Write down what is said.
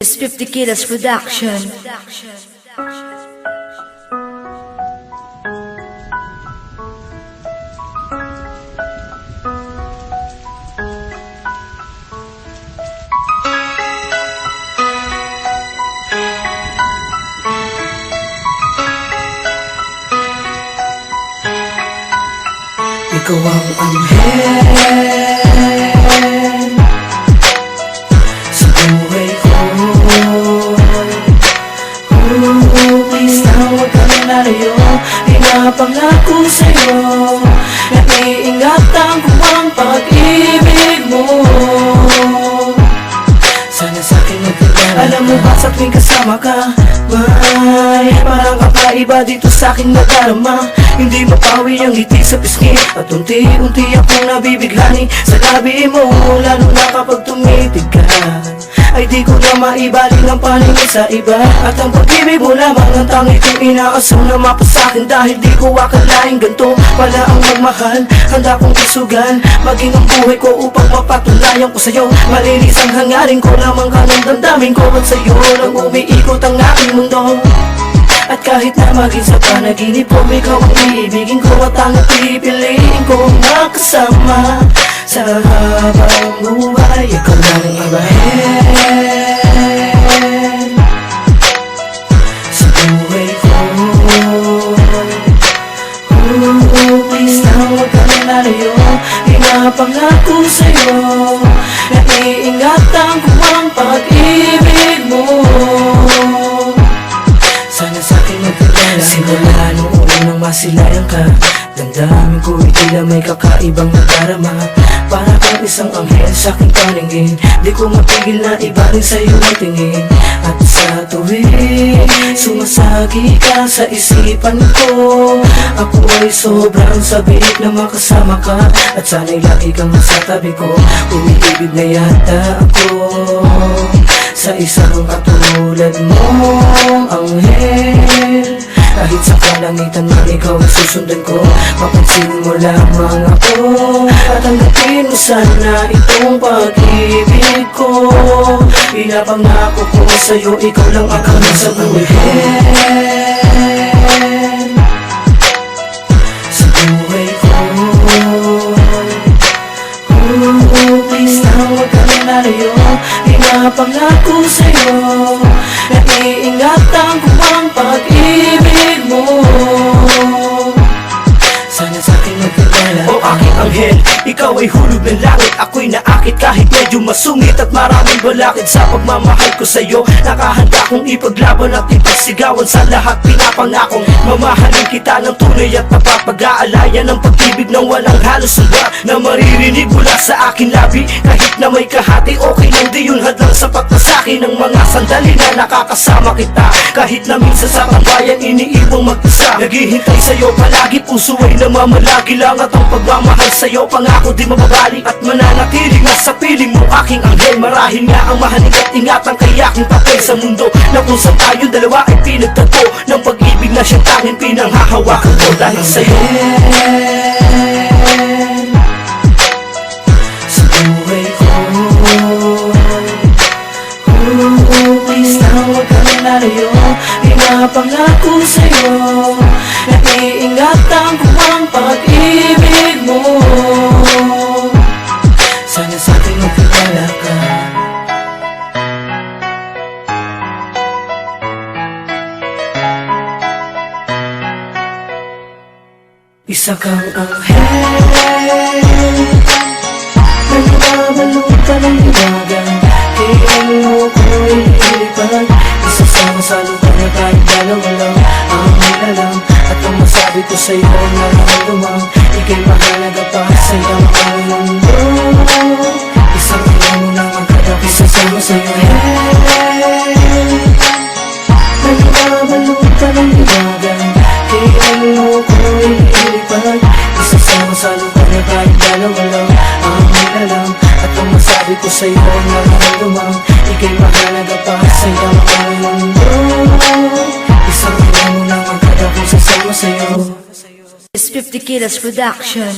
It's 50 Kilos Production. Ikaw ang anghel sa buhay ko. Please na huwag kang lalayo. Pinapangako sa'yo na iingatan ko ang pag-ibig mo. Sana sa'kin magkakala. Alam mo ba sa tuwing kasama ka, may parang kakaiba dito sa'king nadarama. Hindi mapawi ang ngiti sa pisngi at unti-unti akong nabibiglani sa labi mo. Lalo na kapag tumitig ka, ay di ko na maibaling ang paningin sa iba. At ang pag-ibig mo lamang ang tangi kong inaasam na mapasakin. Dahil di ko akalaing ganito pala ang magmahal. Handa kong isugan maging ang buhay ko upang mapatunayan ko sa'yo. Malinis ang hangarin ko, lamang ka ng damdamin ko. At sa'yo nang umiikot ang aking mundo. At kahit na maging sa panaginip ko, ikaw ang iibigin ko at ang pipiliin ko makasama sa habang buhay. Ikaw lang ang anghel sa buhay ko. Please na huwag ka nang lalayo. Pinapangako sa'yo na iingatan ko ang pag-ibig mo. Sana sa'kin magkakala. Simula nung unang masilayan ka, damdamin ko tila may kakaibang nadarama. Para kang isang anghel sa'king paningin. Di ko mapigil na ibaling sa'yo ang tingin. At sa tuwing sumasagi ka sa isipan ko, ako ay sobrang sabik na makasama ka. At sana'y lagi kang nasa tabi ko. Umiibig na yata ako sa isang katulad mong anghel. Kahit sa kalangitan man ikaw ang susundan ko, mapansin mo lamang ako at tanggapin mo sana itong pag-ibig ko. Pinapangako ko sa'yo, ikaw lang ang sa buhay sa buhay ko. Please na huwag ka nang lalayo. Pinapangako sa'yo na iingatan ko ang pag-ibig mo. Sana sa'kin magkakala. O aking anghel, ikaw ay hulog ng langit. Ako'y naakit kahit medyo masungit at maraming balakid. Sa pagmamahal ko sa'yo, nakahanda kong ipaglaban at ipagsigawan. Sa lahat pinapangakong mamahalin kita ng tunay at napapag-aalayan ng pag-ibig ng walang halos sumba na maririnig mula sa akin labi. Kahit na may kahati, okay lang di yun hadlang sapat na sa'kin ang mga sandali na nakakasama kita. Kahit na minsan sa tambayan iniiwang mag-isa, naghihintay sa'yo palagi, puso ay namamalagi lang. At ang pagmamahal sa'yo pangako di mababali at mananatili na sa piling mo aking anghel. Marahil nga ang mahalig at ingatan kay aking papel sa mundo na kung saan tayong dalawa ay pinagtagpo ng pag-ibig na siyang tanging pinanghahawakan ko dahil sa'yo. Sa buhay ko, please na huwag ka nang lalayo. Pinapangako sa'yo na iingatan ko ang pag-ibig mo. Sana sa'kin magkakala ka. Isa kang anghel na nababalot ka ng ibaga. Kaya mo ko'y ilipad, isasama sa lugar na kahit dalawa lang ang nilalang. At ang masabi ko sa'yo na nararamdaman, ika'y mahalaga pa sa iyong ang mundo. Isang mo lang ang kadap, isasama sa'yo. Na nababalot ka ng ibaga. Kaya mo ko'y ilipad, isasama sa lugar na kahit dalawa lang ang nilalang. At ang masabi ko sa'yo na nararamdaman, ika'y mahalaga pa sa iyong ang mundo. Isang mo lang ang kadap, isasama sa'yo. It's 50 Kilos Production.